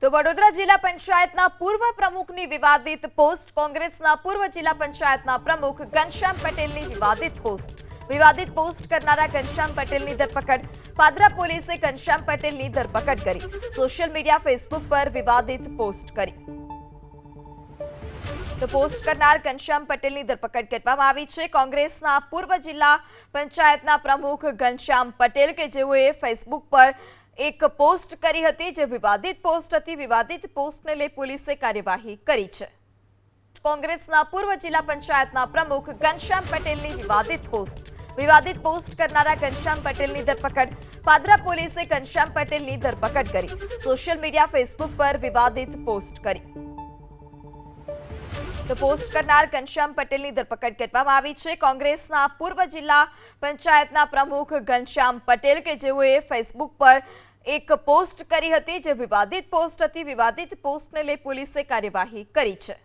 તો વડોદરા જિલ્લા પંચાયતના પૂર્વ પ્રમુખની વિવાદિત પોસ્ટ, કોંગ્રેસના પૂર્વ જિલ્લા પંચાયતના પ્રમુખ ઘનશ્યામ પટેલની વિવાદિત પોસ્ટ કરનારા ઘનશ્યામ પટેલની ધરપકડ. પાદરા પોલીસે ઘનશ્યામ પટેલની ધરપકડ કરી. સોશિયલ મીડિયા ફેસબુક પર વિવાદિત પોસ્ટ કરી. તો પોસ્ટ કરનાર ઘનશ્યામ પટેલની ધરપકડ કરવામાં આવી છે. કોંગ્રેસના પૂર્વ જિલ્લા પંચાયતના પ્રમુખ ઘનશ્યામ પટેલ કે જેઓએ ફેસબુક પર એક પોસ્ટ કરી હતી, જે વિવાદિત પોસ્ટ હતી. વિવાદિત પોસ્ટને લઈ પોલીસે કાર્યવાહી કરી છે. કોંગ્રેસના પૂર્વ જિલ્લા પંચાયતના પ્રમુખ ઘનશ્યામ પટેલની વિવાદિત પોસ્ટ કરનારા ઘનશ્યામ પટેલની ધરપકડ. પાદરા પોલીસે ઘનશ્યામ પટેલની ધરપકડ કરી. સોશિયલ મીડિયા ફેસબુક પર વિવાદિત પોસ્ટ કરી. તો પોસ્ટ કરનાર ઘનશ્યામ પટેલની ધરપકડ કરવામાં આવી છે. કોંગ્રેસના પૂર્વ જિલ્લા પંચાયતના પ્રમુખ ઘનશ્યામ પટેલ કે જેઓએ ફેસબુક પર એક પોસ્ટ કરી હતી, જે વિવાદિત પોસ્ટ હતી. વિવાદિત પોસ્ટને લઈ પોલીસે કાર્યવાહી કરી છે.